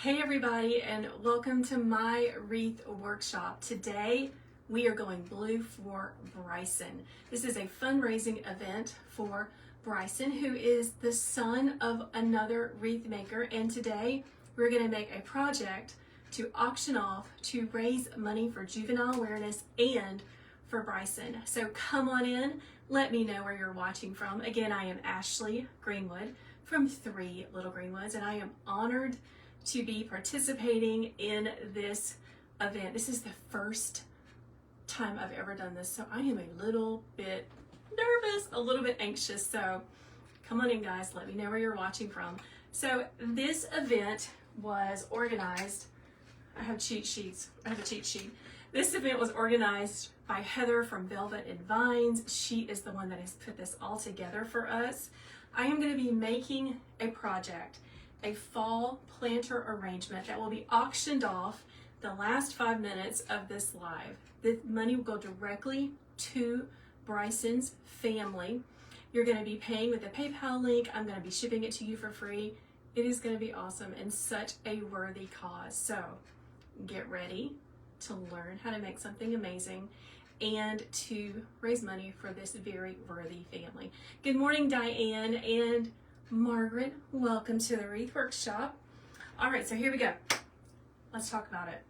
Hey everybody, and welcome to my wreath workshop. Today we are going blue for Bryson. This is a fundraising event for Bryson, who is the son of another wreath maker, and today we're going to make a project to auction off to raise money for juvenile awareness and for Bryson. So come on in, let me know where you're watching from. Again, I am Ashley Greenwood from 3 Little Greenwoods, and I am honored to be participating in this event. This is the first time I've ever done this, so I am a little bit nervous, a little bit anxious. So come on in, guys, let me know where you're watching from. So this event was organized. I have cheat sheets. I have a cheat sheet. This event was organized by Heather from Velvet and Vines. She is the one that has put this all together for us. I am going to be making a project, a fall planter arrangement that will be auctioned off the last 5 minutes of this live. The money will go directly to Bryson's family. You're going to be paying with a PayPal link. I'm going to be shipping it to you for free. It is going to be awesome and such a worthy cause. So get ready to learn how to make something amazing and to raise money for this very worthy family. Good morning, Diane and Margaret. Welcome to the wreath workshop. All right, so here we go. Let's talk about it.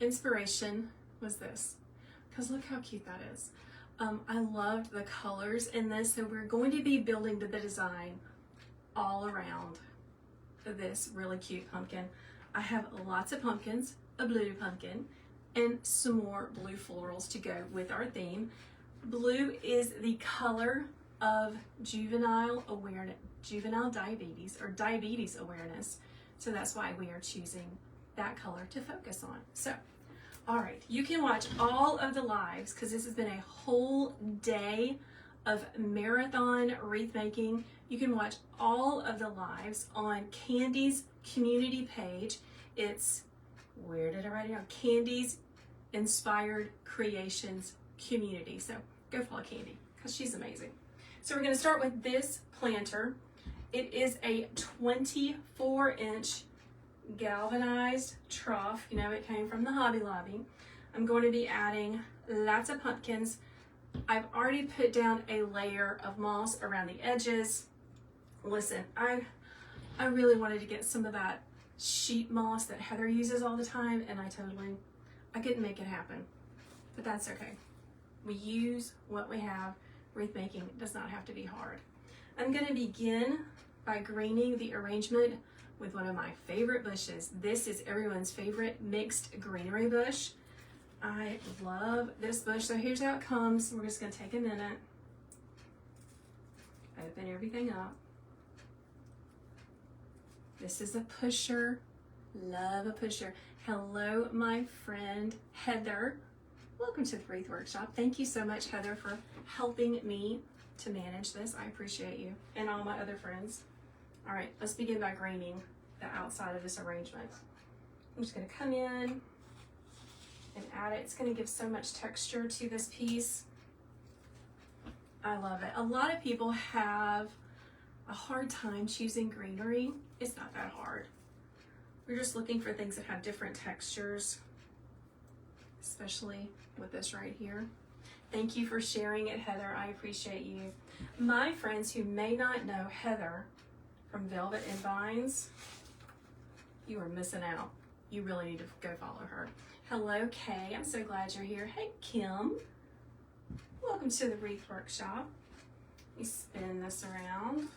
Inspiration was this, because look how cute that is. I loved the colors in this, so we're going to be building the design all around this really cute pumpkin. I have lots of pumpkins, a blue pumpkin, and some more blue florals to go with our theme. Blue is the color of juvenile awareness, juvenile diabetes, or diabetes awareness. So that's why we are choosing that color to focus on. So, all right, you can watch all of the lives because this has been a whole day of marathon wreath making. You can watch all of the lives on Candy's community page. It's, where did I write it down? Candy's Inspired Creations community. So go follow Candy because she's amazing. So we're going to start with this planter. It is a 24-inch galvanized trough. You know, it came from the Hobby Lobby. I'm going to be adding lots of pumpkins. I've already put down a layer of moss around the edges. Listen, I really wanted to get some of that sheet moss that Heather uses all the time, and I couldn't make it happen, but that's okay. We use what we have. Wreath making does not have to be hard. I'm going to begin by greening the arrangement with one of my favorite bushes. This is everyone's favorite mixed greenery bush. I love this bush. So here's how it comes. We're just going to take a minute, open everything up. This is a pusher. Love a pusher. Hello, my friend Heather. Welcome to the wreath workshop. Thank you so much, Heather, for helping me to manage this. I appreciate you and all my other friends. All right, let's begin by greening the outside of this arrangement. I'm just going to come in and add it. It's going to give so much texture to this piece. I love it. A lot of people have a hard time choosing greenery. It's not that hard. We're just looking for things that have different textures, especially with this right here. Thank you for sharing it, Heather. I appreciate you. My friends who may not know Heather from Velvet and Vines, you are missing out. You really need to go follow her. Hello, Kay. I'm so glad you're here. Hey, Kim. Welcome to the wreath workshop. Let me spin this around.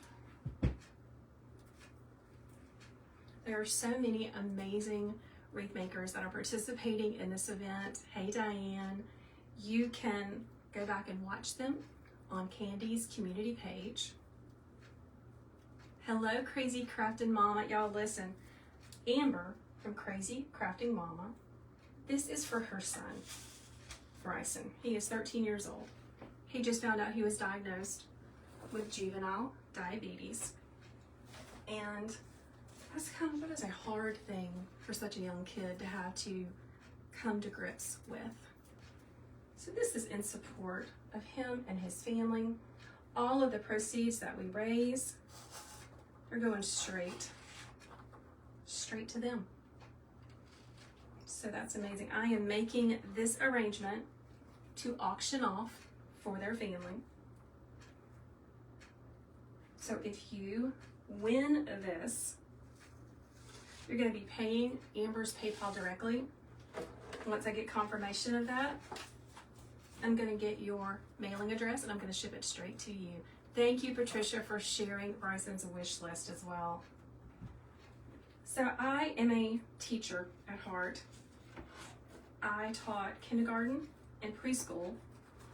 There are so many amazing wreath makers that are participating in this event. Hey, Diane. You can go back and watch them on Candy's community page. Hello, Krazy Kraftin Momma. Y'all listen. Amber from Krazy Kraftin Momma. This is for her son, Bryson. He is 13 years old. He just found out he was diagnosed with juvenile diabetes. And that is a hard thing for such a young kid to have to come to grips with. So this is in support of him and his family. All of the proceeds that we raise are going straight straight to them. So that's amazing. I am making this arrangement to auction off for their family. So if you win this, you're going to be paying Amber's PayPal directly. Once I get confirmation of that, I'm going to get your mailing address and I'm going to ship it straight to you. Thank you, Patricia, for sharing Bryson's wish list as well. So I am a teacher at heart. I taught kindergarten and preschool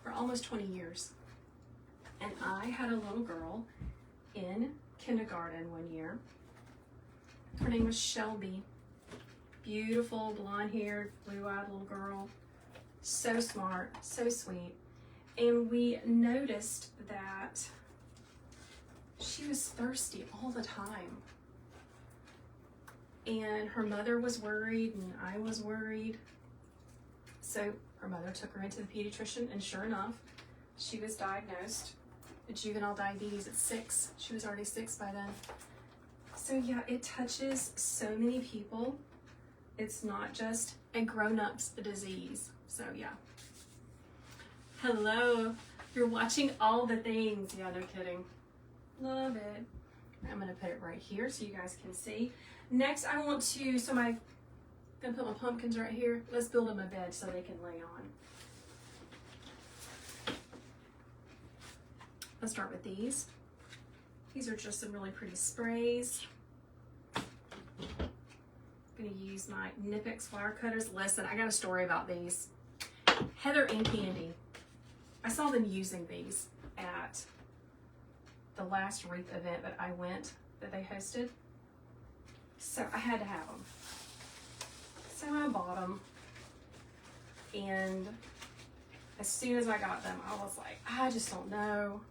for almost 20 years. And I had a little girl in kindergarten one year. Her name was Shelby. Beautiful, blonde-haired, blue-eyed little girl. So smart, so sweet. And we noticed that she was thirsty all the time. And her mother was worried and I was worried. So her mother took her into the pediatrician, and sure enough, she was diagnosed with juvenile diabetes at 6. She was already 6 by then. So yeah, it touches so many people. It's not just a grown-up's disease. So yeah. Hello, you're watching all the things. Yeah, no kidding. Love it. I'm gonna put it right here so you guys can see. Next, I want to, I'm gonna put my pumpkins right here. Let's build them a bed so they can lay on. Let's start with these. These are just some really pretty sprays. I'm gonna use my Nipix wire cutters. Listen, I got a story about these. Heather and Candy. I saw them using these at the last wreath event that I went, that they hosted. So I had to have them. So I bought them. And as soon as I got them, I was like, I just don't know.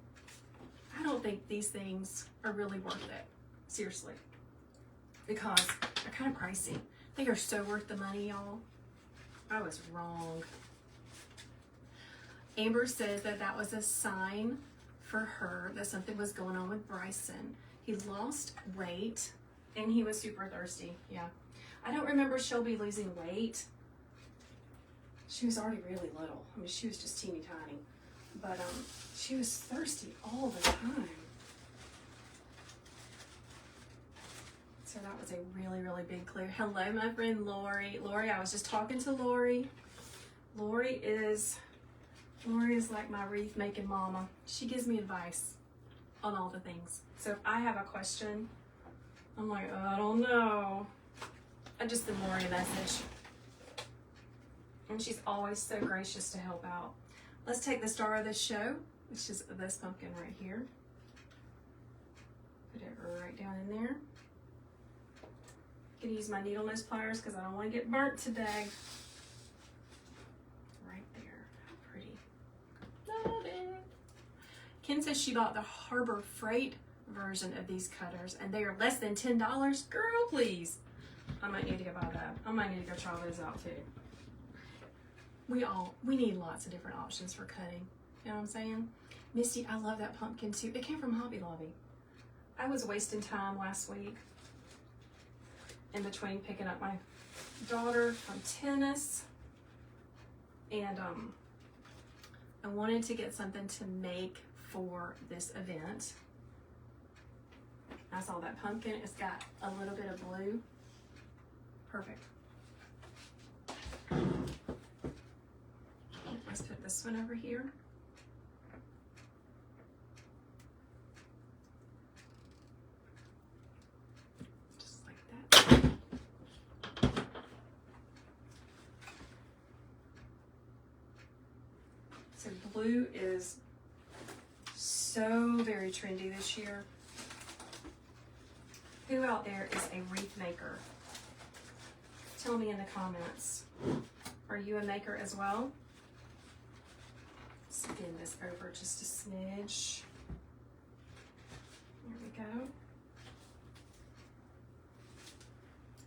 I don't think these things are really worth it. Seriously. Because they're kind of pricey. They are so worth the money, y'all. I was wrong. Amber says that that was a sign for her that something was going on with Bryson. He lost weight and he was super thirsty. Yeah. I don't remember Shelby losing weight. She was already really little. I mean, she was just teeny tiny. But she was thirsty all the time. So that was a really, really big clue. Hello, my friend Lori. Lori, I was just talking to Lori. Lori is like my wreath making mama. She gives me advice on all the things. So if I have a question, I'm like, I don't know. I just send Lori a message. And she's always so gracious to help out. Let's take the star of this show, which is this pumpkin right here. Put it right down in there. I'm gonna use my needle nose pliers because I don't want to get burnt today. Right there. How pretty. Love it. Kim says she bought the Harbor Freight version of these cutters and they are less than $10. Girl, please. I might need to go buy that. I might need to go try those out too. We need lots of different options for cutting. You know what I'm saying? Misty, I love that pumpkin too. It came from Hobby Lobby. I was wasting time last week in between picking up my daughter from tennis. And I wanted to get something to make for this event. I saw that pumpkin. It's got a little bit of blue. Perfect. Let's put this one over here. Just like that. So blue is so very trendy this year. Who out there is a wreath maker? Tell me in the comments. Are you a maker as well? Spin this over just a smidge. There we go.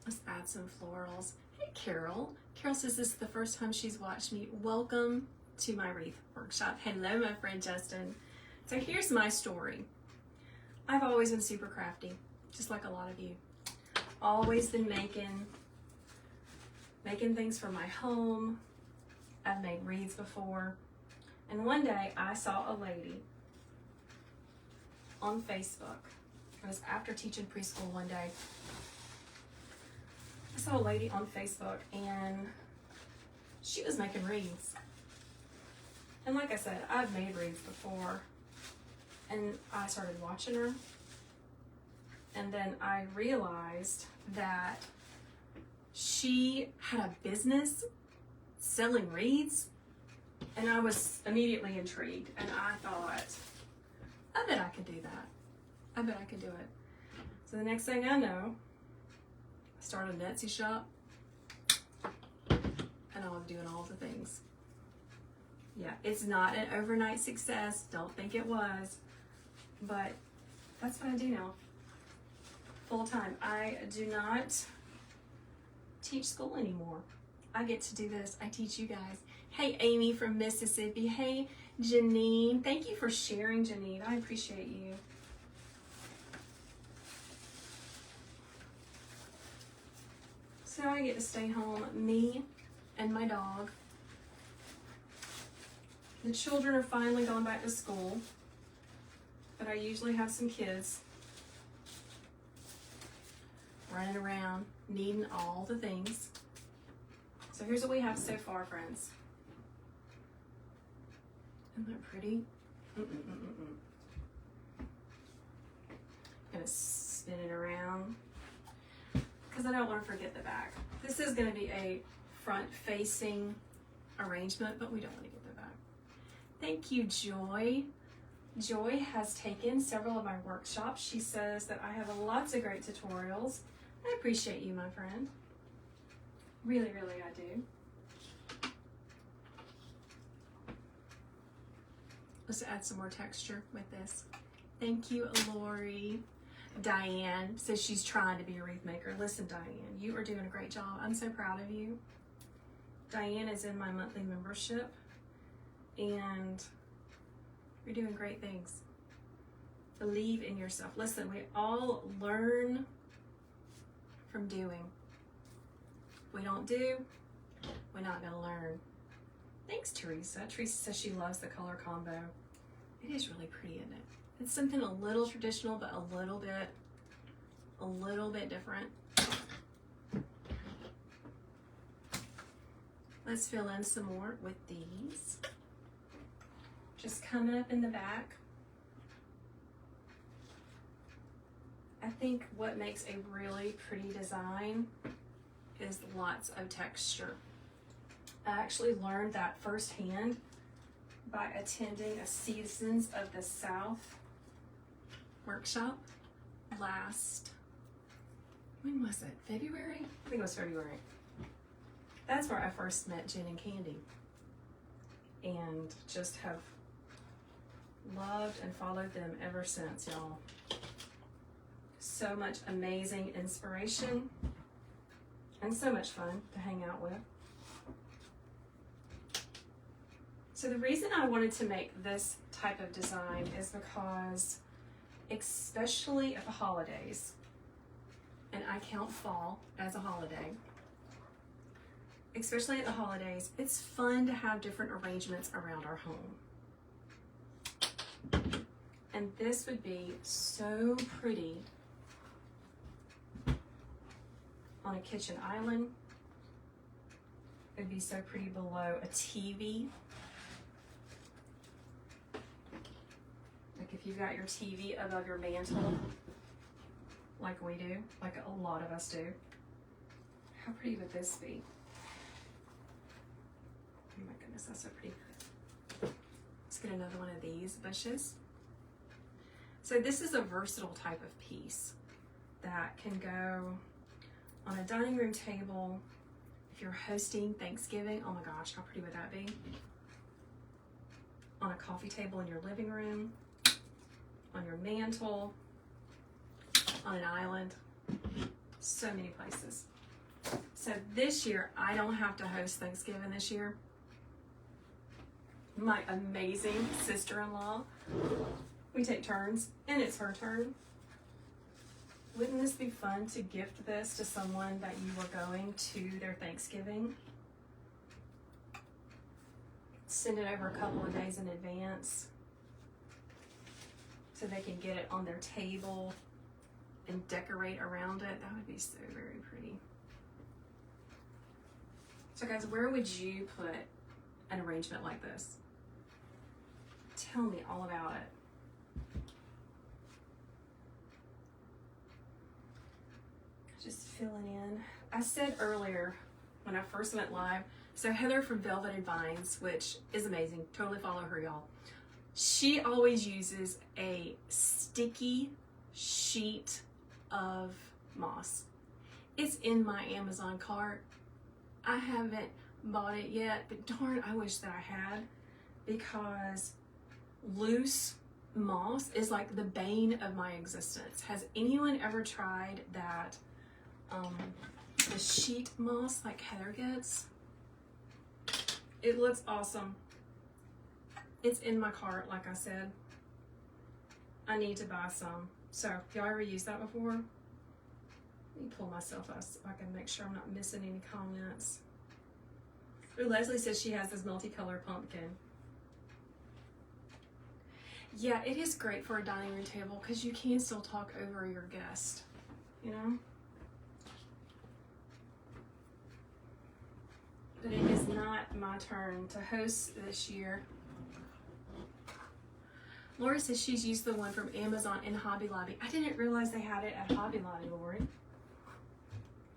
Let's add some florals. Hey, Carol. Carol says this is the first time she's watched me. Welcome to my wreath workshop. Hello, my friend Justin. So here's my story. I've always been super crafty, just like a lot of you. always been making things for my home. I've made wreaths before. And one day I saw a lady on Facebook. It was after teaching preschool one day. I saw a lady on Facebook and she was making wreaths. And like I said, I've made wreaths before. And I started watching her. And then I realized that she had a business selling wreaths. And I was immediately intrigued. And I thought, I bet I could do that. I bet I could do it. So the next thing I know, I started an Etsy shop. And I was doing all the things. Yeah, it's not an overnight success. Don't think it was. But that's what I do now. Full time. I do not teach school anymore. I get to do this. I teach you guys. Hey, Amy from Mississippi. Hey, Janine. Thank you for sharing, Janine. I appreciate you. So I get to stay home, me and my dog. The children are finally gone back to school, but I usually have some kids running around, needing all the things. So here's what we have so far, friends. Isn't that pretty? Gonna spin it around because I don't want to forget the back. This is gonna be a front-facing arrangement, but we don't want to get the back. Thank you, Joy. Joy has taken several of my workshops. She says that I have lots of great tutorials. I appreciate you, my friend. Really, really, I do. Let's add some more texture with this. Thank you, Lori. Diane says she's trying to be a wreath maker. Listen, Diane, you are doing a great job. I'm so proud of you. Diane is in my monthly membership, and you're doing great things. Believe in yourself. Listen, we all learn from doing. We don't do, we're not gonna learn. Thanks, Teresa. Teresa says she loves the color combo. It is really pretty, isn't it? It's something a little traditional, but a little bit different. Let's fill in some more with these. Just coming up in the back. I think what makes a really pretty design is lots of texture. I actually learned that firsthand by attending a Seasons of the South workshop last, when was it? February? I think it was February. That's where I first met Jen and Candy, and just have loved and followed them ever since, y'all. So much amazing inspiration and so much fun to hang out with. So the reason I wanted to make this type of design is because, especially at the holidays, and I count fall as a holiday, especially at the holidays, it's fun to have different arrangements around our home. And this would be so pretty on a kitchen island. It'd be so pretty below a TV. Like if you've got your TV above your mantle, like we do, like a lot of us do. How pretty would this be? Oh my goodness, that's so pretty. Let's get another one of these bushes. So this is a versatile type of piece that can go on a dining room table. If you're hosting Thanksgiving, oh my gosh, how pretty would that be? On a coffee table in your living room, on your mantle, on an island, so many places. So this year, I don't have to host Thanksgiving this year. My amazing sister-in-law, we take turns, and it's her turn. Wouldn't this be fun to gift this to someone that you were going to their Thanksgiving? Send it over a couple of days in advance so they can get it on their table and decorate around it. That would be so very pretty. So guys, where would you put an arrangement like this? Tell me all about it. Just filling in. I said earlier when I first went live, so Heather from Velveted Vines, which is amazing, totally follow her, y'all. She always uses a sticky sheet of moss. It's in my Amazon cart. I haven't bought it yet, but darn, I wish that I had, because loose moss is like the bane of my existence. Has anyone ever tried that, the sheet moss like Heather gets? It looks awesome. It's in my cart, like I said. I need to buy some. So, y'all ever used that before? Let me pull myself up so I can make sure I'm not missing any comments. Ooh, Leslie says she has this multicolored pumpkin. Yeah, it is great for a dining room table because you can still talk over your guest, you know? But it is not my turn to host this year. Lori says she's used the one from Amazon and Hobby Lobby. I didn't realize they had it at Hobby Lobby, Lori.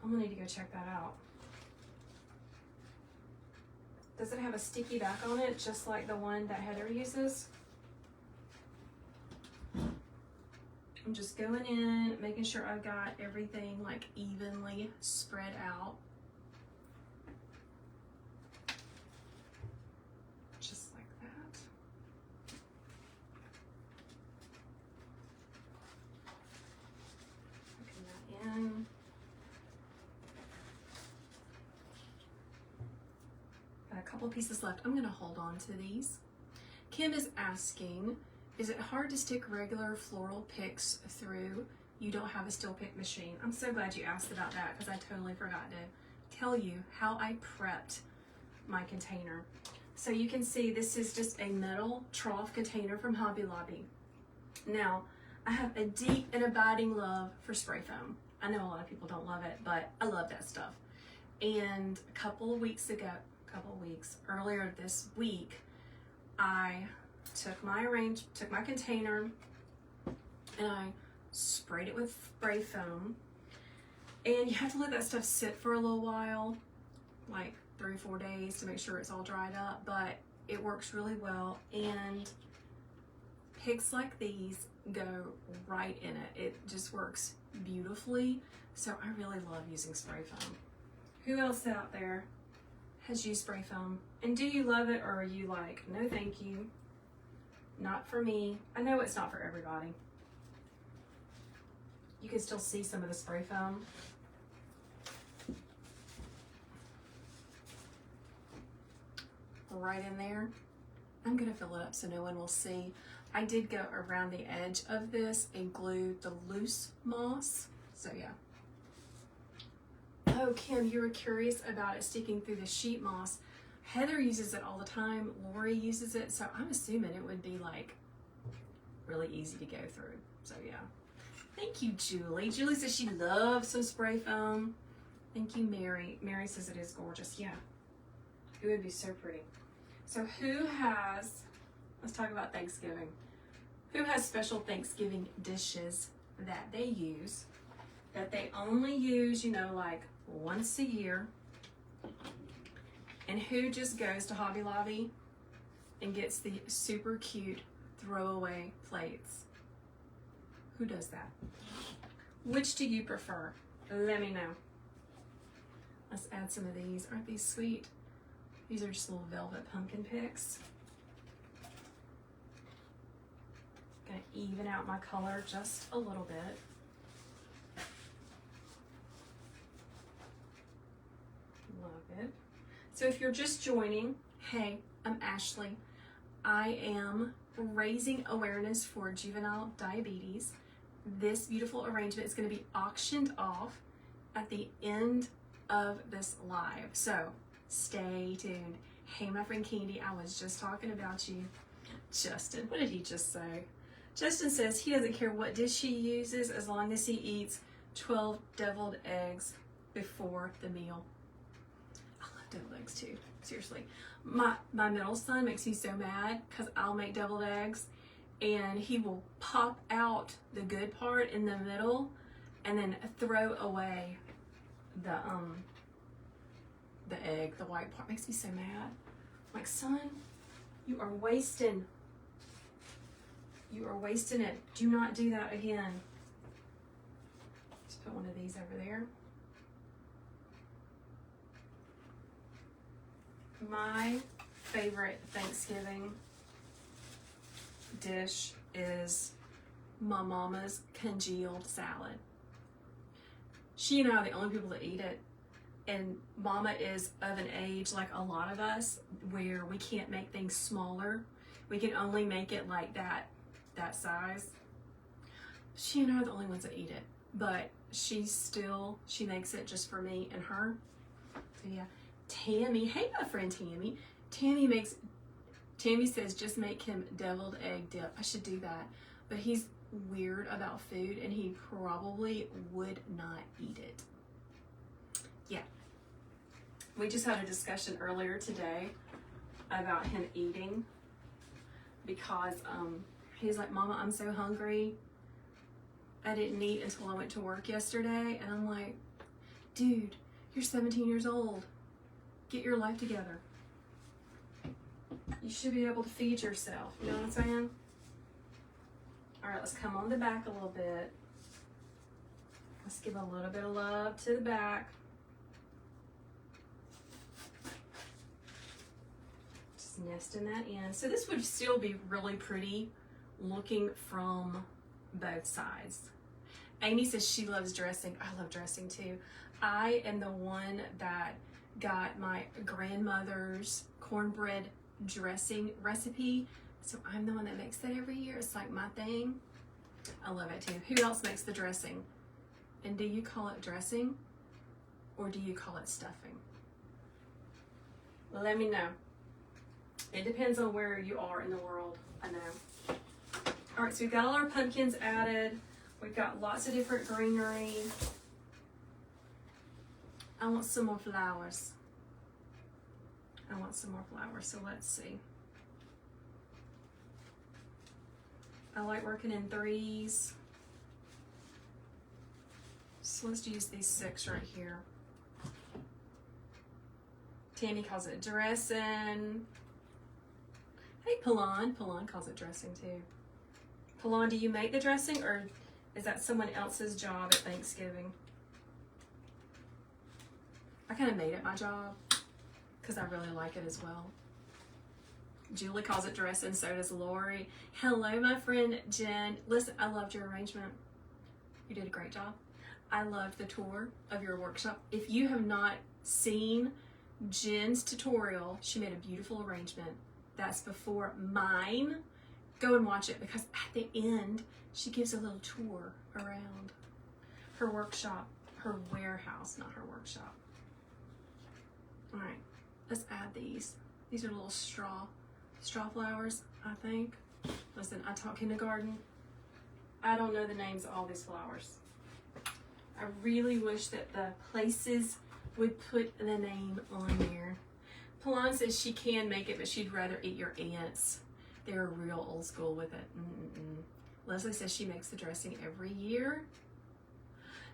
I'm gonna need to go check that out. Does it have a sticky back on it, just like the one that Heather uses? I'm just going in, making sure I've got everything like evenly spread out. Just like that. Putting that in. Got a couple pieces left. I'm gonna hold on to these. Kim is asking, is it hard to stick regular floral picks through? You don't have a steel pick machine. I'm so glad you asked about that because I totally forgot to tell you how I prepped my container. So you can see this is just a metal trough container from Hobby Lobby. Now, I have a deep and abiding love for spray foam. I know a lot of people don't love it, but I love that stuff. And a couple of weeks ago, earlier this week, I took my container and I sprayed it with spray foam, and you have to let that stuff sit for a little while, like 3 or 4 days, to make sure it's all dried up, but it works really well, and picks like these go right in it. It just works beautifully, so I really love using spray foam. Who else out there has used spray foam? And do you love it, or are you like, no thank you? Not for me. I know it's not for everybody. You can still see some of the spray foam. Right in there. I'm gonna fill it up so no one will see. I did go around the edge of this and glue the loose moss. So yeah. Oh, Kim, you were curious about it sticking through the sheet moss. Heather uses it all the time. Lori uses it, so I'm assuming it would be like really easy to go through. So yeah. Thank you, Julie. Julie says she loves some spray foam. Thank you, Mary. Mary says it is gorgeous. Yeah, it would be so pretty. So who has, let's talk about Thanksgiving. Who has special Thanksgiving dishes that they use, that they only use, you know, like once a year? And who just goes to Hobby Lobby and gets the super cute throwaway plates? Who does that? Which do you prefer? Let me know. Let's add some of these. Aren't these sweet? These are just little velvet pumpkin picks. Gonna even out my color just a little bit. Love it. So if you're just joining, hey, I'm Ashley. I am raising awareness for juvenile diabetes, this beautiful arrangement is going to be auctioned off at the end of this live. So stay tuned. Hey, my friend Candy, I was just talking about you. Justin, what did he just say? Justin says he doesn't care what dish he uses as long as he eats 12 deviled eggs before the meal. I love deviled eggs too, seriously. My middle son makes me so mad because I'll make deviled eggs and he will pop out the good part in the middle and then throw away the egg, the white part. Makes me so mad. I'm like, son, you are wasting. You are wasting it. Do not do that again. Just put one of these over there. My favorite Thanksgiving dish is my mama's congealed salad. She and I are the only people that eat it. And Mama is of an age, like a lot of us, where we can't make things smaller. We can only make it like that size. She and I are the only ones that eat it. But she makes it just for me and her. So yeah. Tammy, hey my friend Tammy. Tammy says just make him deviled egg dip. I should do that. But he's weird about food and he probably would not eat it. Yeah. We just had a discussion earlier today about him eating because he's like, Mama, I'm so hungry. I didn't eat until I went to work yesterday. And I'm like, dude, you're 17 years old. Get your life together. You should be able to feed yourself. You know what I'm saying? All right, let's come on the back a little bit. Let's give a little bit of love to the back. Just nesting that in. So this would still be really pretty looking from both sides. Amy says she loves dressing. I love dressing too. I am the one that got my grandmother's cornbread dressing recipe. So I'm the one that makes that every year. It's like my thing. I love it too. Who else makes the dressing? And do you call it dressing or do you call it stuffing? Let me know. It depends on where you are in the world. I know. All right, so we've got all our pumpkins added. We've got lots of different greenery. I want some more flowers. So let's see. I like working in threes. So let's use these 6 right here. Tammy calls it dressing. Hey, Palon calls it dressing too. Palon, do you make the dressing or is that someone else's job at Thanksgiving? I kind of made it my job because I really like it as well. Julie calls it dressing, so does Lori. Hello, my friend Jen. Listen, I loved your arrangement. You did a great job. I loved the tour of your workshop. If you have not seen Jen's tutorial, she made a beautiful arrangement. That's before mine. Go and watch it because at the end, she gives a little tour around her workshop, her warehouse, not her workshop. All right, let's add these. These are little straw flowers, I think. Listen, I taught kindergarten. I don't know the names of all these flowers. I really wish that the places would put the name on there. Palon says she can make it, but she'd rather eat your ants. They're real old school with it. Leslie says she makes the dressing every year.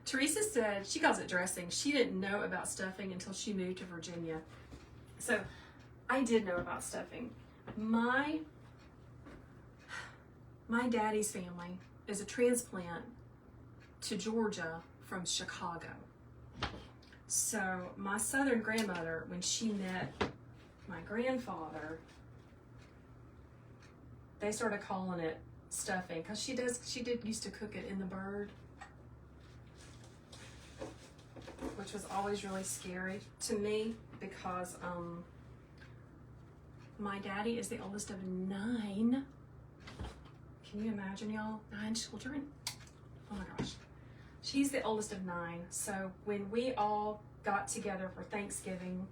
Teresa said she calls it dressing. She didn't know about stuffing until she moved to Virginia. So I did know about stuffing. My daddy's family is a transplant to Georgia from Chicago. So my southern grandmother, when she met my grandfather, they started calling it stuffing because she did used to cook it in the bird, which was always really scary to me because my daddy is the oldest of 9. Can you imagine, y'all? 9 children. Oh my gosh. She's the oldest of 9. So when we all got together for Thanksgiving,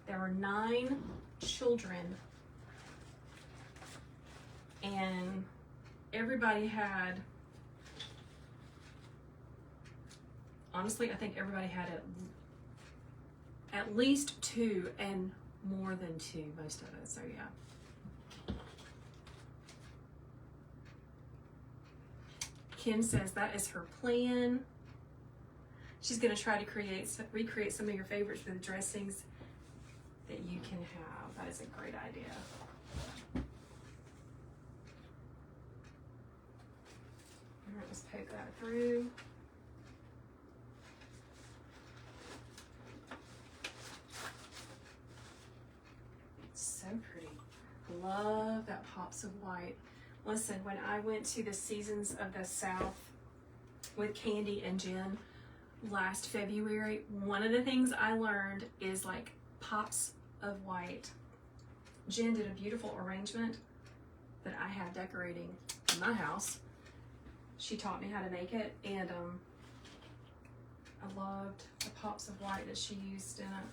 there were 9 children, and everybody had, honestly, I think everybody had at least 2 and more than 2, most of it, so yeah. Kim says that is her plan. She's gonna try to recreate some of your favorites for the dressings that you can have. That is a great idea. All right, let's poke that through. So pretty. Love that pops of white. Listen, when I went to the Seasons of the South with Candy and Jen last February, one of the things I learned is like pops of white. Jen did a beautiful arrangement that I have decorating in my house. She taught me how to make it, and I loved the pops of white that she used in it.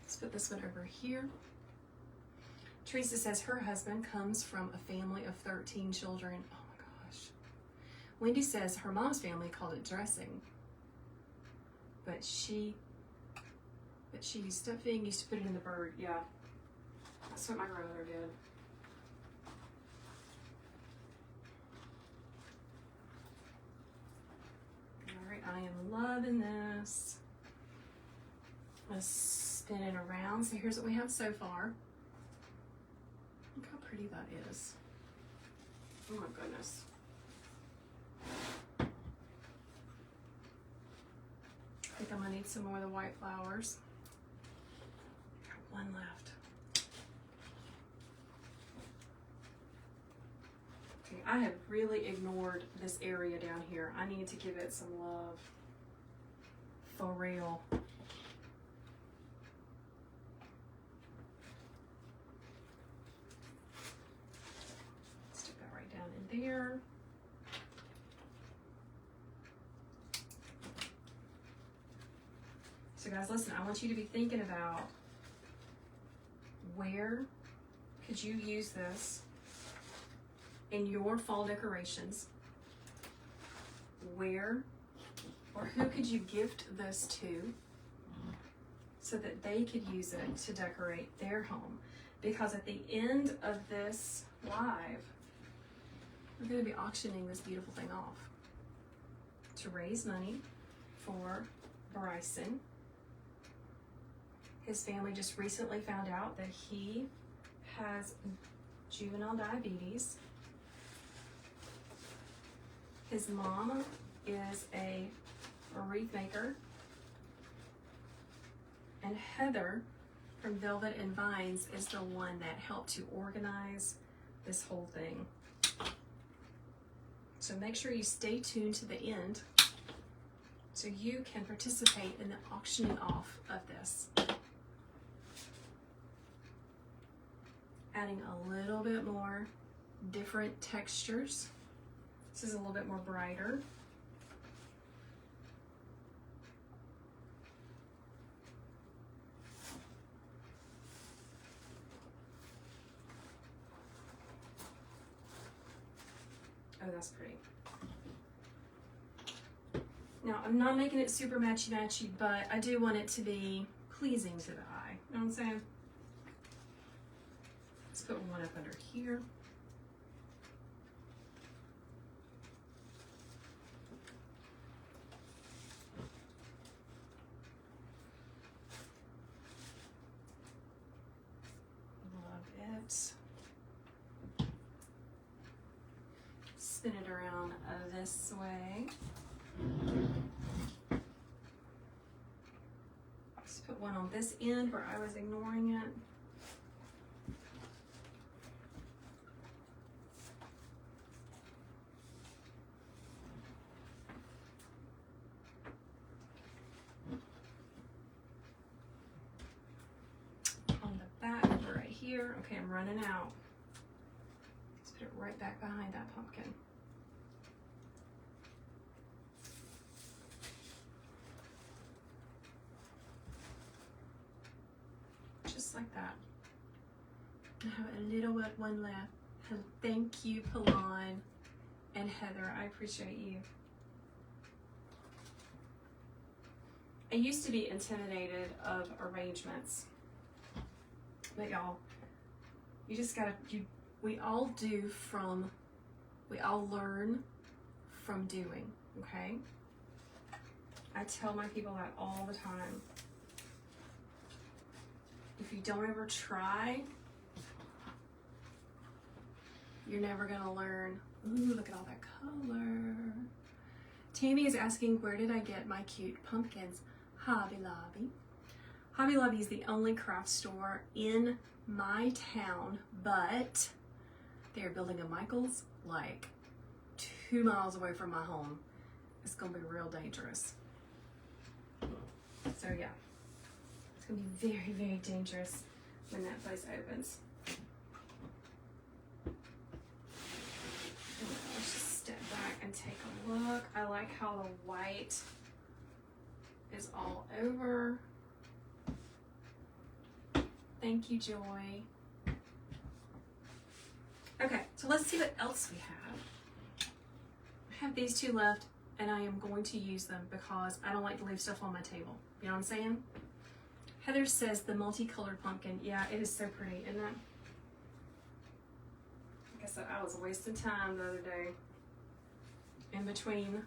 Let's put this one over here. Teresa says her husband comes from a family of 13 children. Oh my gosh. Wendy says her mom's family called it dressing. But she used stuffing, used to put it in the bird. Yeah, that's what my grandmother did. All right, I am loving this. Let's spin it around. So here's what we have so far. Look how pretty that is. Oh my goodness. I think I'm gonna need some more of the white flowers. Got one left. Okay, I have really ignored this area down here. I need to give it some love. For real. Stick that right down in there. So guys, listen, I want you to be thinking about where could you use this in your fall decorations? Where or who could you gift this to so that they could use it to decorate their home? Because at the end of this live, we're going to be auctioning this beautiful thing off to raise money for Bryson. His family just recently found out that he has juvenile diabetes. His mom is a wreath maker. And Heather from Velvet and Vines is the one that helped to organize this whole thing. So make sure you stay tuned to the end so you can participate in the auctioning off of this. Adding a little bit more different textures. This is a little bit more brighter. Oh, that's pretty. Now, I'm not making it super matchy-matchy, but I do want it to be pleasing to the eye. You know what I'm saying? Let's put one up under here. Love it. Spin it around this way. Let's put one on this end where I was ignoring it. On the back right here. Okay, I'm running out. Let's right back behind that pumpkin. Just like that. I have a little one left. Thank you, Palon and Heather. I appreciate you. I used to be intimidated of arrangements, but y'all, you just gotta, we all learn from doing, okay? I tell my people that all the time. If you don't ever try, you're never gonna learn. Ooh, look at all that color. Tammy is asking, where did I get my cute pumpkins? Hobby Lobby. Hobby Lobby is the only craft store in my town, but they're building a Michael's like 2 miles away from my home. It's gonna be real dangerous. So yeah, it's gonna be very, very dangerous when that place opens. Let's just step back and take a look. I like how the white is all over. Thank you, Joy. Okay, so let's see what else we have. I have these two left, and I am going to use them because I don't like to leave stuff on my table. You know what I'm saying? Heather says the multicolored pumpkin. Yeah, it is so pretty, isn't it? Like I said, I was wasting time the other day in between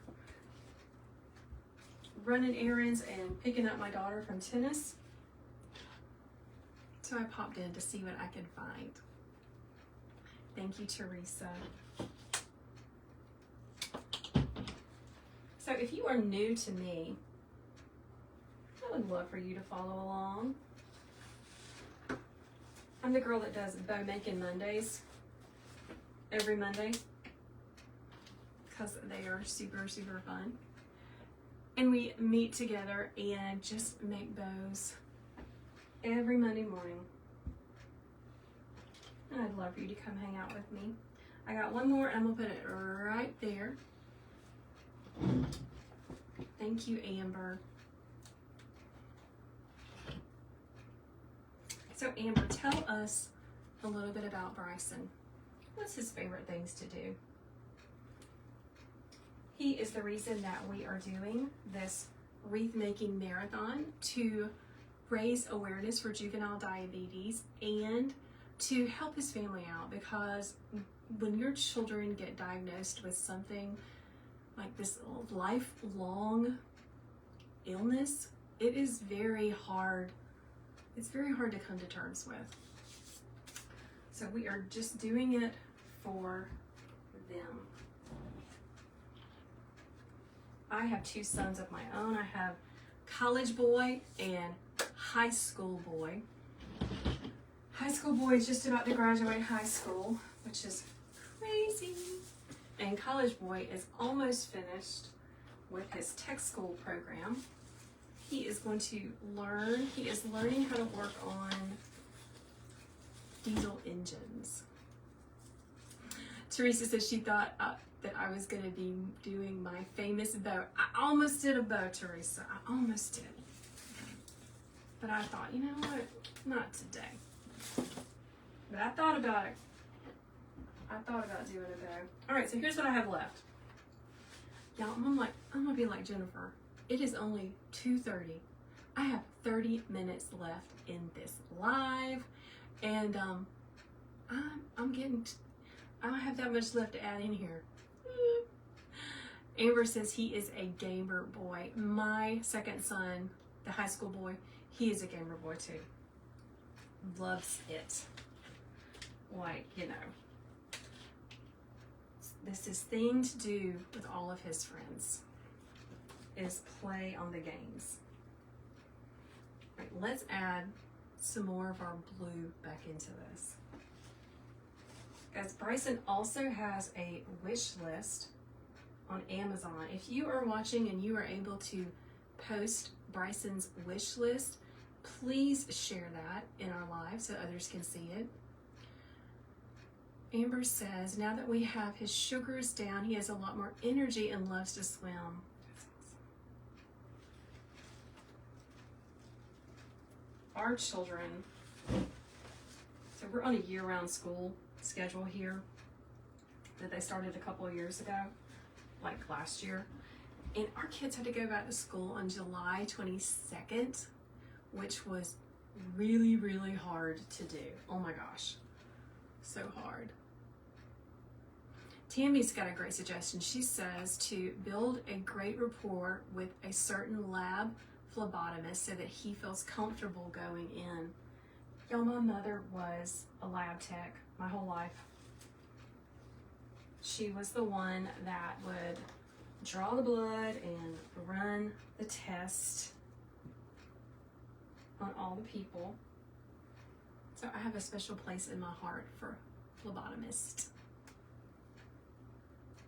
running errands and picking up my daughter from tennis. So I popped in to see what I could find. Thank you, Teresa. So if you are new to me, I would love for you to follow along. I'm the girl that does bow making Mondays every Monday because they are super, super fun. And we meet together and just make bows every Monday morning. And I'd love for you to come hang out with me. I got one more and I'm gonna put it right there. Thank you, Amber. So Amber, tell us a little bit about Bryson. What's his favorite things to do? He is the reason that we are doing this wreath making marathon to raise awareness for juvenile diabetes and to help his family out, because when your children get diagnosed with something like this lifelong illness, it is very hard. It's very hard to come to terms with. So we are just doing it for them. I have two sons of my own. I have college boy and high school boy. High school boy is just about to graduate high school, which is crazy. And college boy is almost finished with his tech school program. He is going to learn, he is learning how to work on diesel engines. Teresa said she thought that I was going to be doing my famous bow. I almost did a bow, Teresa. I almost did. But I thought, you know what? Not today. But I thought about it. I thought about doing a bow. All right, so here's what I have left. Y'all, I'm gonna be like Jennifer. It is only 2:30. I have 30 minutes left in this live, and I don't have that much left to add in here. Amber says he is a gamer boy. My second son, the high school boy, he is a gamer boy too. Loves it. Like, you know, this is thing to do with all of his friends is play on the games. All right, let's add some more of our blue back into this. Guys, Bryson also has a wish list on Amazon. If you are watching and you are able to post Bryson's wish list, please share that in our live so others can see it. Amber says, now that we have his sugars down, he has a lot more energy and loves to swim. That's awesome. Our children, so we're on a year-round school schedule here that they started a couple of years ago, like last year. And our kids had to go back to school on July 22nd, which was really, really hard to do. Oh my gosh, so hard. Tammy's got a great suggestion. She says to build a great rapport with a certain lab phlebotomist so that he feels comfortable going in. Y'all, my mother was a lab tech my whole life. She was the one that would draw the blood and run the test on all the people. So I have a special place in my heart for phlebotomist.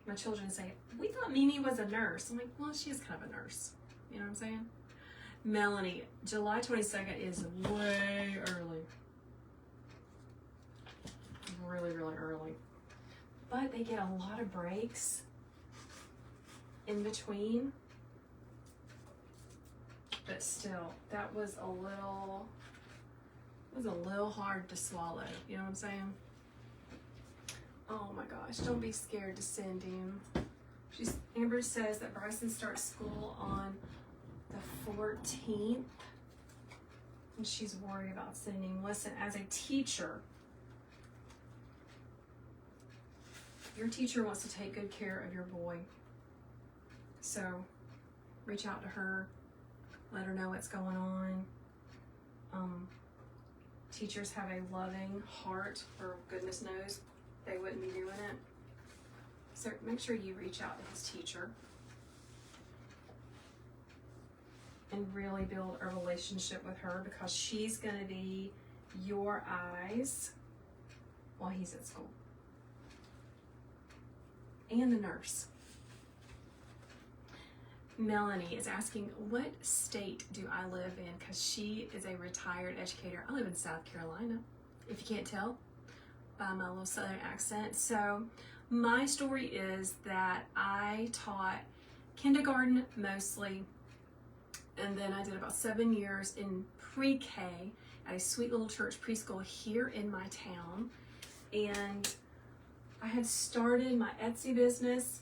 My children say, we thought Mimi was a nurse. I'm like, well, she is kind of a nurse. You know what I'm saying? Melanie, July 22nd is way early. Really, really early. But they get a lot of breaks in between. But still, that was a little hard to swallow. You know what I'm saying? Oh my gosh, don't be scared to send him. Amber says that Bryson starts school on the 14th. And she's worried about sending. Listen, as a teacher, your teacher wants to take good care of your boy. So reach out to her, let her know what's going on. Teachers have a loving heart, or goodness knows they wouldn't be doing it. So make sure you reach out to his teacher and really build a relationship with her, because she's going to be your eyes while he's at school. And the nurse. Melanie is asking, what state do I live in? Because she is a retired educator. I live in South Carolina, if you can't tell by my little southern accent. So my story is that I taught kindergarten mostly, and then I did about 7 years in pre-K at a sweet little church preschool here in my town. And I had started my Etsy business,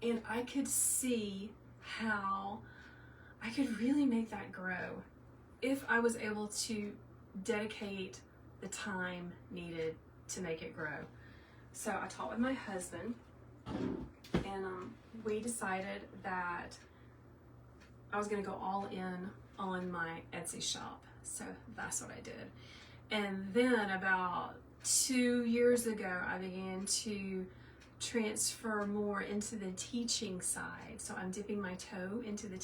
and I could see how I could really make that grow if I was able to dedicate the time needed to make it grow. So I taught with my husband, and we decided that I was gonna go all in on my Etsy shop. So that's what I did. And then about 2 years ago, I began to transfer more into the teaching side. So I'm dipping my toe into the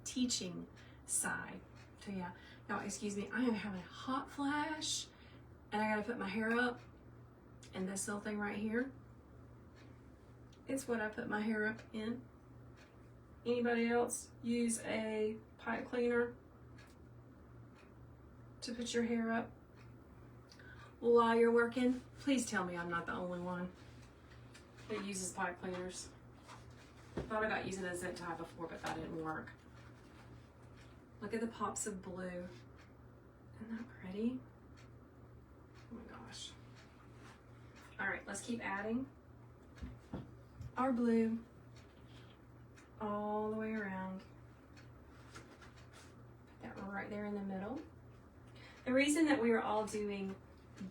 teaching side. So yeah, now excuse me, I am having a hot flash, and I gotta put my hair up. And this little thing right here, it's what I put my hair up in. Anybody else use a pipe cleaner to put your hair up while you're working? Please tell me I'm not the only one that uses pipe cleaners. Thought about using a zip tie before, but that didn't work. Look at the pops of blue. Isn't that pretty? Oh my gosh. All right, let's keep adding our blue all the way around. Put that right there in the middle. The reason that we are all doing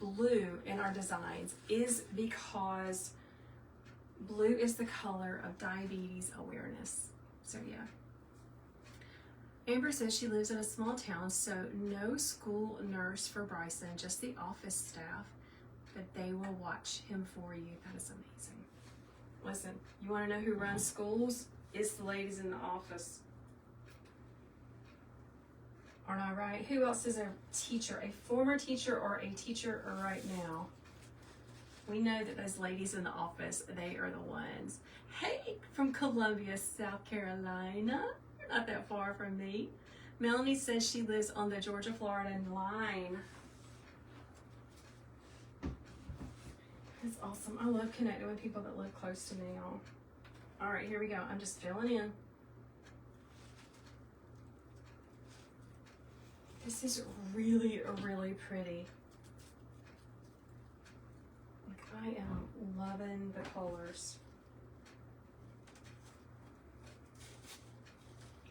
blue in our designs is because blue is the color of diabetes awareness. So yeah. Amber says she lives in a small town, so no school nurse for Bryson, just the office staff, but they will watch him for you. That is amazing. Listen, you want to know who runs schools? It's the ladies in the office. Aren't I right? Who else is a teacher? A former teacher or a teacher right now? We know that those ladies in the office, they are the ones. Hey, from Columbia, South Carolina. You're not that far from me. Melanie says she lives on the Georgia-Florida line. It's awesome. I love connecting with people that live close to me, y'all. All right, here we go. I'm just filling in. This is really, really pretty. Like, I am loving the colors.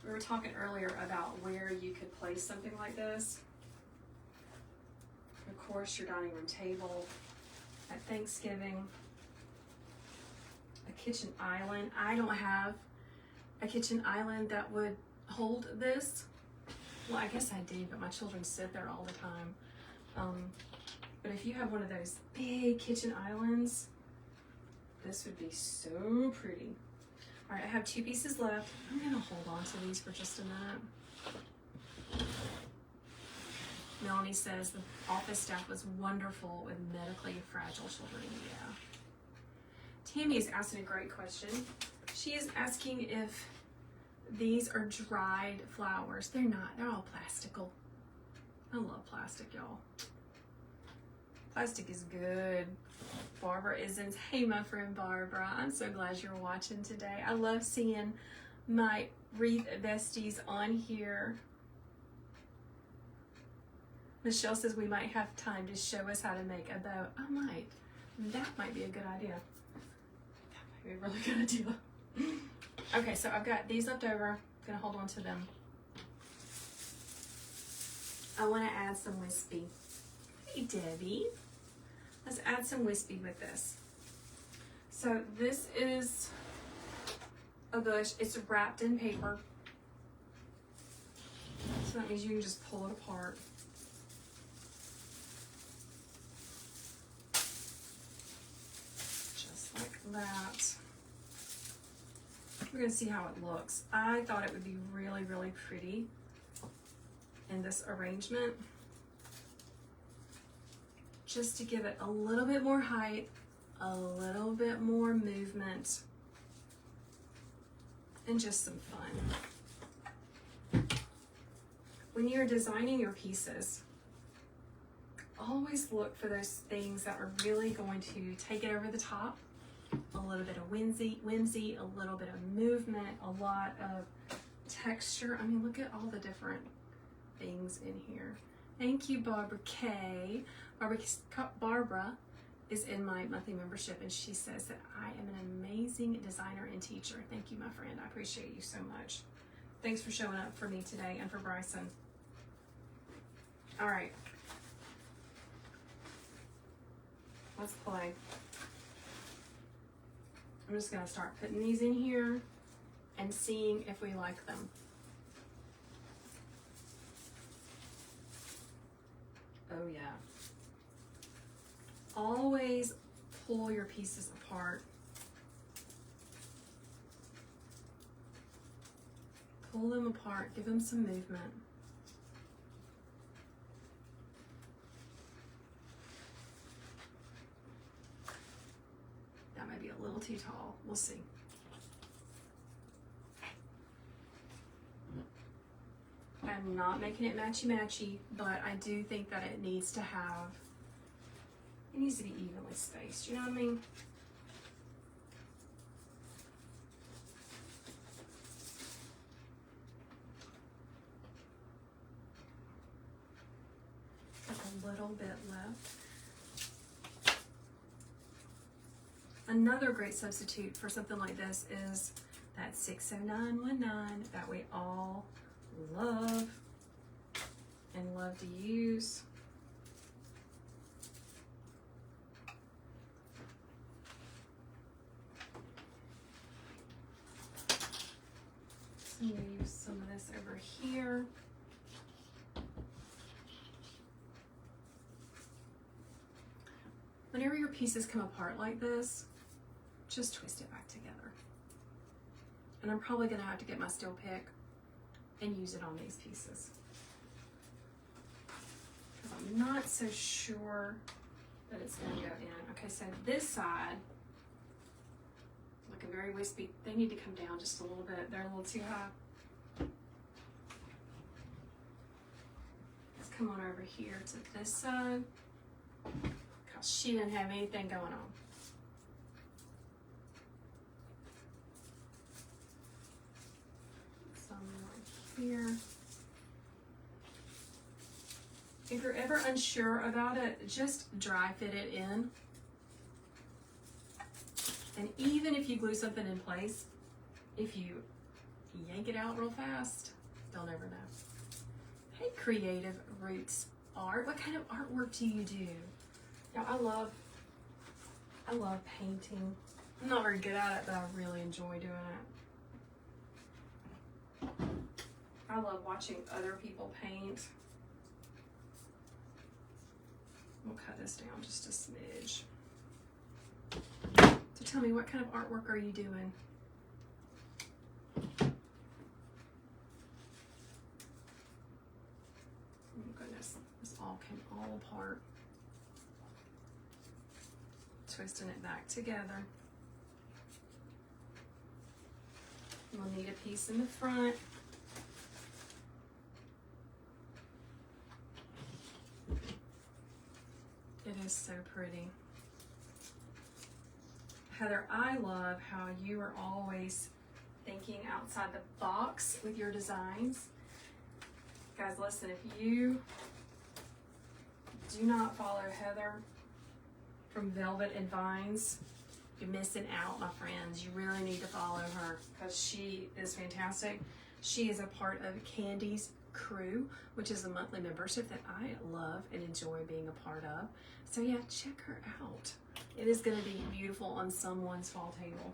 We were talking earlier about where you could place something like this. Of course, your dining room table at Thanksgiving. A kitchen island. I don't have a kitchen island that would hold this. Well, I guess I do, but my children sit there all the time. But if you have one of those big kitchen islands, this would be so pretty. All right, I have 2 pieces left. I'm gonna hold on to these for just a minute. Melanie says the office staff was wonderful with medically fragile children. Yeah. Tammy is asking a great question. She is asking if these are dried flowers. They're not. They're all plastical. I love plastic, y'all. Plastic is good. Barbara is in. Hey, my friend Barbara. I'm so glad you're watching today. I love seeing my wreath besties on here. Michelle says we might have time to show us how to make a bow. I might. That might be a good idea. That might be a really good idea. Okay, so I've got these left over. I'm gonna hold on to them. I wanna add some wispy. Hey, Debbie. Let's add some wispy with this. So this is a bush. It's wrapped in paper. So that means you can just pull it apart. Just like that. We're gonna see how it looks. I thought it would be really, really pretty in this arrangement. Just to give it a little bit more height, a little bit more movement, and just some fun. When you're designing your pieces, always look for those things that are really going to take it over the top. A little bit of whimsy, a little bit of movement, a lot of texture. I mean, look at all the different things in here. Thank you, Barbara K. Barbara is in my monthly membership, and she says that I am an amazing designer and teacher. Thank you, my friend. I appreciate you so much. Thanks for showing up for me today and for Bryson. All right. Let's play. I'm just gonna start putting these in here and seeing if we like them. Oh yeah. Always pull your pieces apart. Pull them apart, give them some movement. That might be a little too tall. We'll see. I'm not making it matchy-matchy, but I do think that it needs to have, it needs to be evenly spaced, you know what I mean? A little bit left. Another great substitute for something like this is that 60919 that we all love and love to use. So I'm going to use some of this over here. Whenever your pieces come apart like this, just twist it back together. And I'm probably going to have to get my steel pick and use it on these pieces, because I'm not so sure that it's going to go in. Okay, so this side, looking very wispy. They need to come down just a little bit. They're a little too high. Let's come on over here to this side, because she didn't have anything going on. here. If you're ever unsure about it, just dry fit it in. And even if you glue something in place, if you yank it out real fast, they'll never know. Hey, Creative Roots Art, what kind of artwork do you do? Now, I love painting. I'm not very good at it, but I really enjoy doing it. I love watching other people paint. We'll cut this down just a smidge. So tell me, what kind of artwork are you doing? Oh goodness, this all came all apart. Twisting it back together. We'll need a piece in the front. It is so pretty. Heather, I love how you are always thinking outside the box with your designs. Guys, listen, if you do not follow Heather from Velvet and Vines, you're missing out, my friends. You really need to follow her because she is fantastic. She is a part of Candy's Crew, which is a monthly membership that I love and enjoy being a part of. So yeah, check her out. It is going to be beautiful on someone's fall table.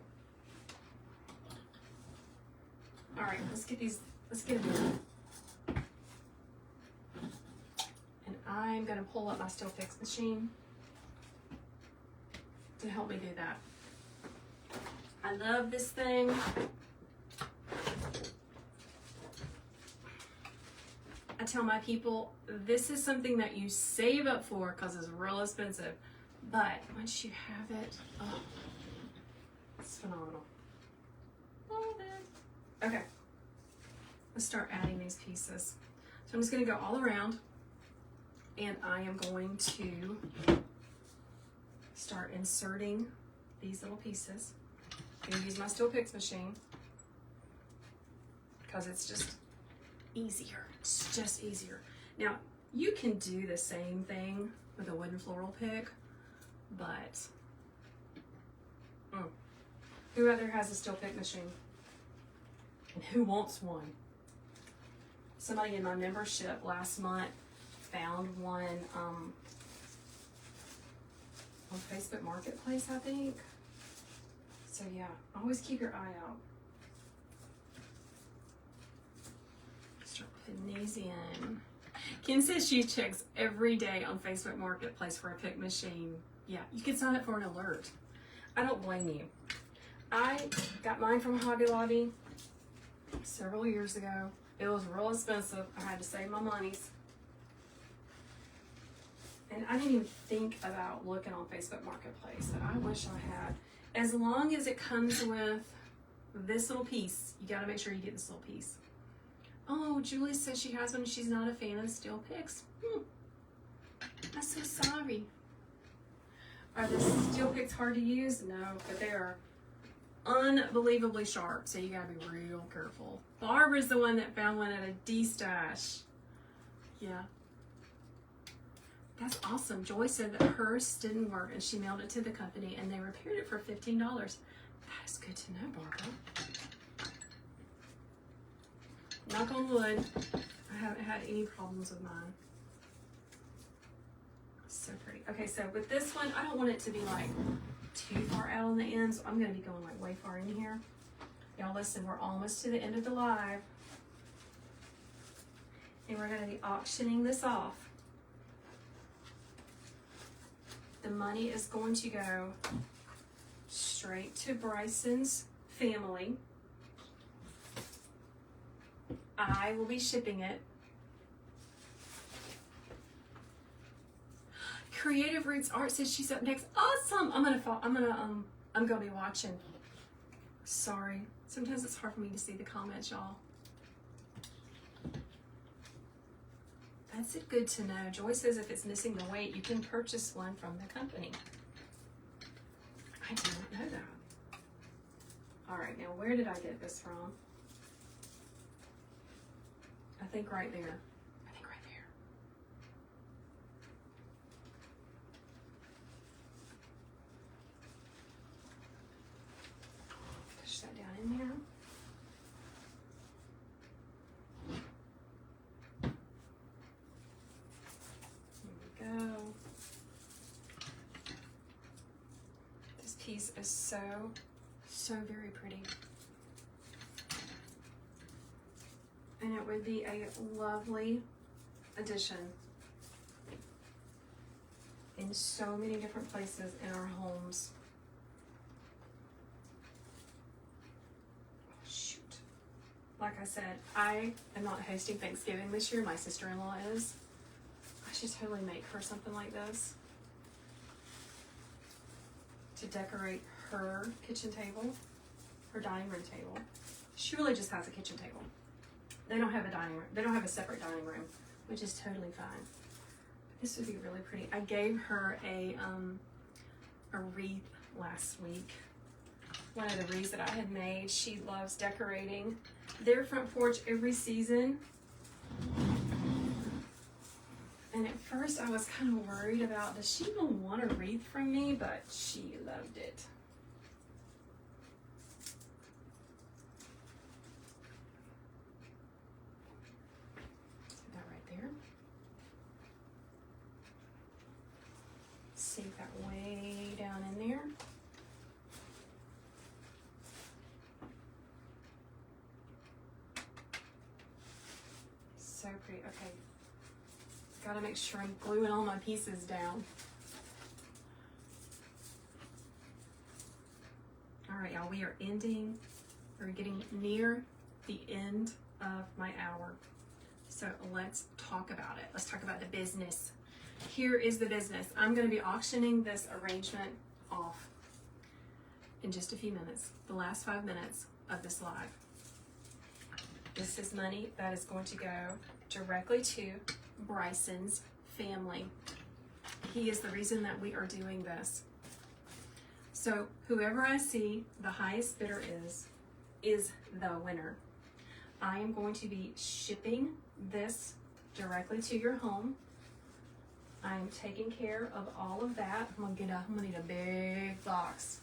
All right, let's get them in. And I'm going to pull up my Still Fix machine to help me do that. I love this thing. I tell my people, this is something that you save up for because it's real expensive. But once you have it, oh, it's phenomenal. Love it. Okay, let's start adding these pieces. So I'm just going to go all around, and I am going to start inserting these little pieces. I'm going to use my Still Fix machine because it's just easier. It's just easier. Now, you can do the same thing with a wooden floral pick, but who out there has a Still Pick machine? And who wants one? Somebody in my membership last month found one on Facebook Marketplace, I think. So yeah, always keep your eye out. Start putting these in. Kim says she checks every day on Facebook Marketplace for a pick machine. Yeah, you can sign up for an alert. I don't blame you. I got mine from Hobby Lobby several years ago. It was real expensive. I had to save my monies. And I didn't even think about looking on Facebook Marketplace. I wish I had. As long as it comes with this little piece, you gotta make sure you get this little piece. Oh, Julie says she has one and she's not a fan of Still Picks. I'm so sorry. Are the Still Picks hard to use? No, but they are unbelievably sharp, so you gotta be real careful. Barbara's the one that found one at a D-stash. Yeah. That's awesome. Joy said that hers didn't work and she mailed it to the company and they repaired it for $15. That is good to know, Barbara. Knock on wood, I haven't had any problems with mine. So pretty. Okay, so with this one, I don't want it to be like too far out on the end, so I'm gonna be going like way far in here. Y'all listen, we're almost to the end of the live. And we're gonna be auctioning this off. The money is going to go straight to Bryson's family. I will be shipping it. Creative Roots Art says she's up next. Awesome! I'm gonna be watching. Sorry. Sometimes it's hard for me to see the comments, y'all. That's it, good to know. Joy says if it's missing the weight, you can purchase one from the company. I didn't know that. All right, now where did I get this from? I think right there. I think right there. Push that down in there. There we go. This piece is so very pretty. And it would be a lovely addition in so many different places in our homes. Oh, shoot. Like I said, I am not hosting Thanksgiving this year. My sister-in-law is. I should totally make her something like this to decorate her kitchen table, her dining room table. She really just has a kitchen table. They don't have a dining room. They don't have a separate dining room, which is totally fine. This would be really pretty. I gave her a wreath last week. One of the wreaths that I had made. She loves decorating their front porch every season. And at first I was kind of worried about, does she even want a wreath from me? But she loved it. Sink that way down in there. So pretty. Okay. Gotta make sure I'm gluing all my pieces down. Alright, y'all, we are getting near the end of my hour. So let's talk about it. Let's talk about the business. Here is the business. I'm going to be auctioning this arrangement off in just a few minutes, the last 5 minutes of this live. This is money that is going to go directly to Bryson's family. He is the reason that we are doing this. So whoever I see the highest bidder is the winner. I am going to be shipping this directly to your home. I'm taking care of all of that. I'm gonna need a big box.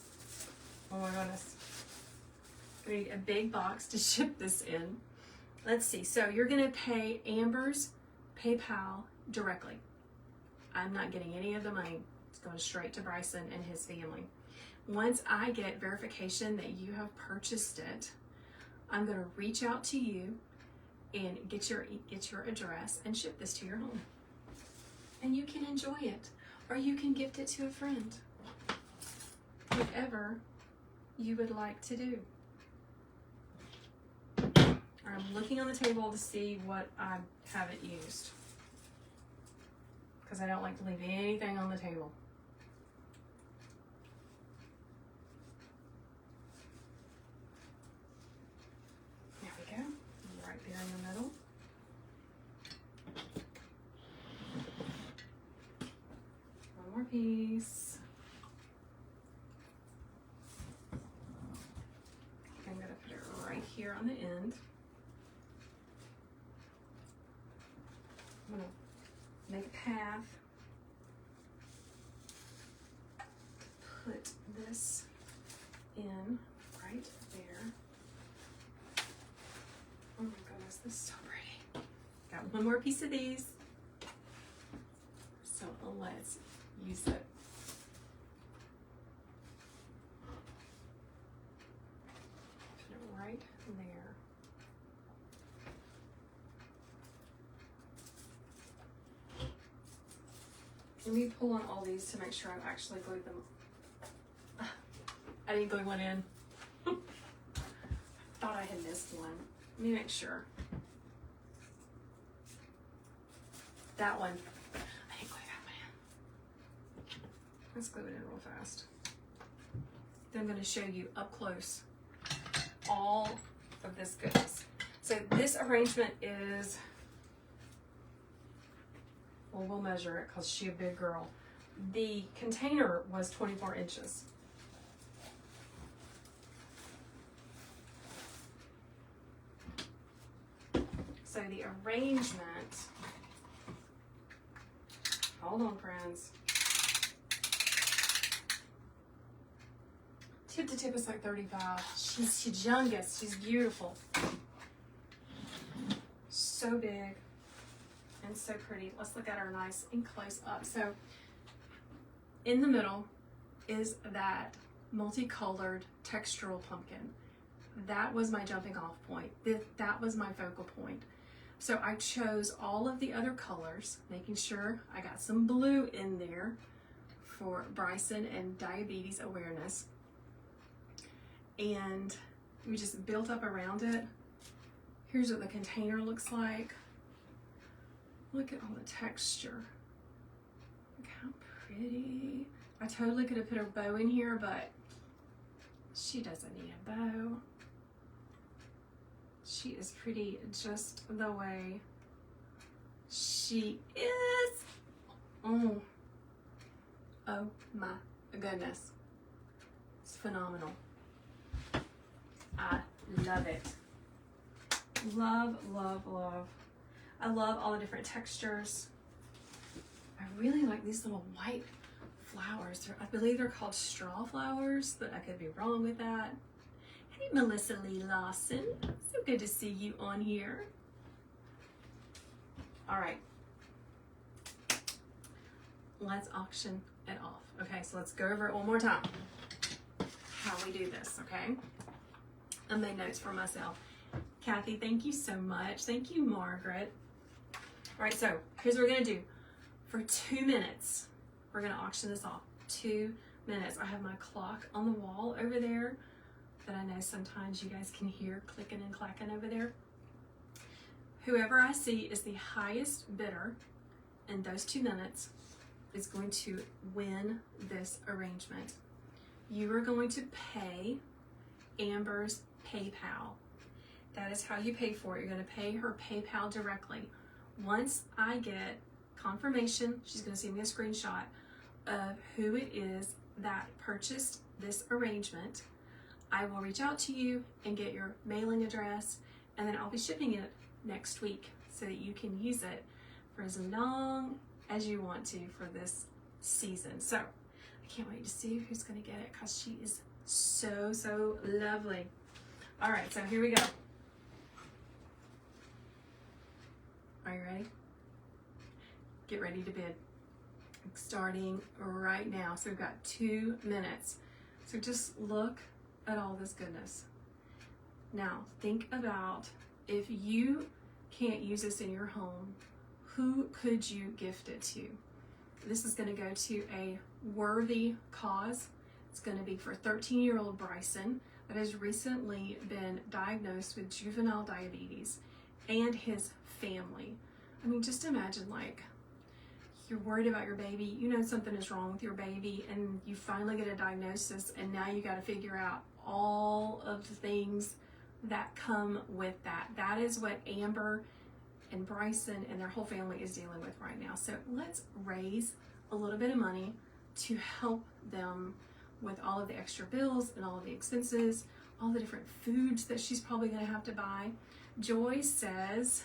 Oh my goodness. I'm gonna need a big box to ship this in. Let's see, so you're gonna pay Amber's PayPal directly. I'm not getting any of the money. It's going straight to Bryson and his family. Once I get verification that you have purchased it, I'm gonna reach out to you and get your address and ship this to your home. And you can enjoy it, or you can gift it to a friend. Whatever you would like to do. I'm looking on the table to see what I haven't used, because I don't like to leave anything on the table. There we go, right there in the middle. Piece. I'm going to put it right here on the end. I'm going to make a path. Put this in right there. Oh my goodness, this is so pretty. Got one more piece of these. So let's use it. Put it right there. Let me pull on all these to make sure I've actually glued them. I didn't glue one in. Thought I had missed one. Let me make sure. That one. I didn't glue that one in. Let's glue it in real fast. Then I'm going to show you up close all of this goodness. So this arrangement is, well, we'll measure it because she's a big girl. The container was 24 inches. So So the arrangement, hold on friends. Tip to tip is like 35. She's humongous, she's beautiful. So big and so pretty. Let's look at her nice and close up. So in the middle is that multicolored textural pumpkin. That was my jumping off point. That was my focal point. So I chose all of the other colors, making sure I got some blue in there for Bryson and diabetes awareness. And we just built up around it. Here's what the container looks like. Look at all the texture. Look how pretty. I totally could have put a bow in here, but she doesn't need a bow. She is pretty just the way she is. Oh my goodness. It's phenomenal. I love it. Love, love, love. I love all the different textures. I really like these little white flowers. I believe they're called straw flowers, but I could be wrong with that. Hey, Melissa Lee Lawson. So good to see you on here. All right. Let's auction it off. Okay, so let's go over it one more time. How we do this, okay? I made notes for myself. Kathy, thank you so much. Thank you, Margaret. All right, so here's what we're gonna do. For 2 minutes, we're gonna auction this off. 2 minutes. I have my clock on the wall over there that I know sometimes you guys can hear clicking and clacking over there. Whoever I see is the highest bidder in those 2 minutes is going to win this arrangement. You are going to pay Amber's PayPal. That is how you pay for it. You're going to pay her PayPal directly. Once I get confirmation, she's going to send me a screenshot of who it is that purchased this arrangement. I will reach out to you and get your mailing address, and then I'll be shipping it next week so that you can use it for as long as you want to for this season. So I can't wait to see who's going to get it because she is so, so lovely. All right, so here we go. Are you ready? Get ready to bid. Starting right now. So we've got 2 minutes. So just look at all this goodness. Now think about if you can't use this in your home, who could you gift it to? This is going to go to a worthy cause. It's going to be for 13-year-old Bryson that has recently been diagnosed with juvenile diabetes and his family. I mean, just imagine, like, you're worried about your baby, you know something is wrong with your baby, and you finally get a diagnosis, and now you got to figure out all of the things that come with that. That is what Amber and Bryson and their whole family is dealing with right now. So let's raise a little bit of money to help them with all of the extra bills and all of the expenses, all the different foods that she's probably going to have to buy. Joy says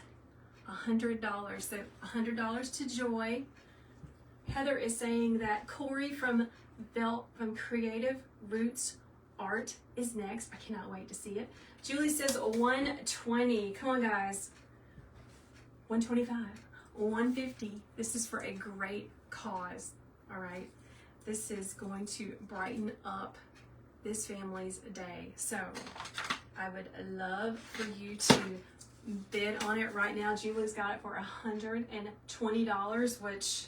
$100. So $100 to Joy. Heather is saying that Corey from Creative Roots Art is next. I cannot wait to see it. Julie says 120. Come on, guys. 125, 150. This is for a great cause. All right. This is going to brighten up this family's day. So I would love for you to bid on it right now. Julie's got it for $120, which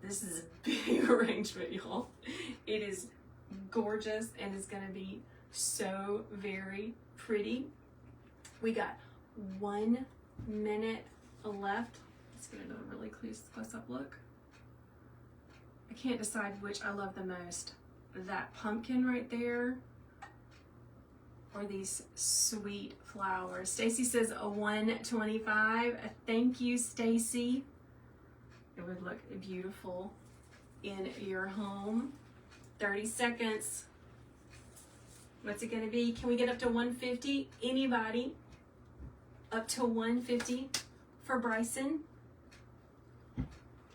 this is a big arrangement, y'all. It is gorgeous and it's going to be so very pretty. We got 1 minute left. Let's get another really close up look. I can't decide which I love the most. That pumpkin right there or these sweet flowers. Stacy says a 125. Thank you, Stacy. It would look beautiful in your home. 30 seconds. What's it gonna be? Can we get up to 150? Anybody? up to $150 for Bryson.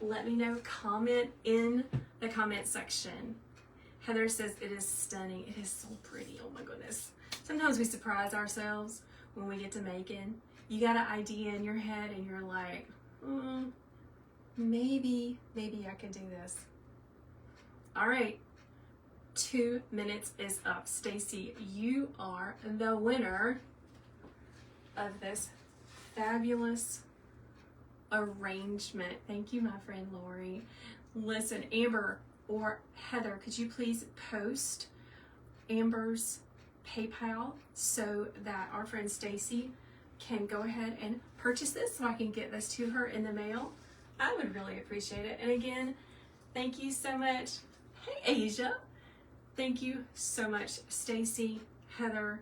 Let me know, comment in the comment section. Heather says it is stunning. It is so pretty, oh my goodness. Sometimes we surprise ourselves when we get to making. You got an idea in your head and you're like, maybe I can do this. All right, 2 minutes is up. Stacy, you are the winner of this fabulous arrangement. Thank you, my friend Lori. Listen, Amber or Heather, could you please post Amber's PayPal so that our friend Stacy can go ahead and purchase this so I can get this to her in the mail? I would really appreciate it. And again, thank you so much. Hey, Asia. Thank you so much, Stacy, Heather,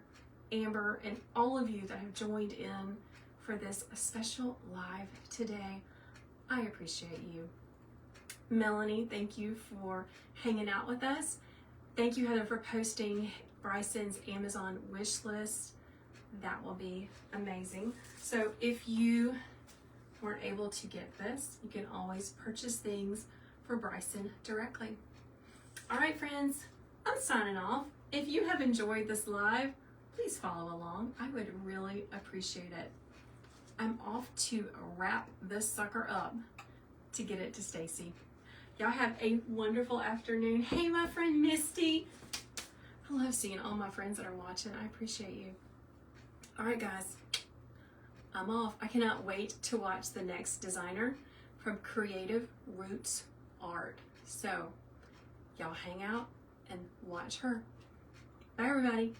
Amber, and all of you that have joined in for this special live today. I appreciate you. Melanie, thank you for hanging out with us. Thank you, Heather, for posting Bryson's Amazon wish list. That will be amazing. So if you weren't able to get this, you can always purchase things for Bryson directly. All right, friends, I'm signing off. If you have enjoyed this live, please follow along. I would really appreciate it. I'm off to wrap this sucker up to get it to Stacy. Y'all have a wonderful afternoon. Hey, my friend Misty. I love seeing all my friends that are watching. I appreciate you. All right, guys, I'm off. I cannot wait to watch the next designer from Creative Roots Art. So y'all hang out and watch her. Bye, everybody.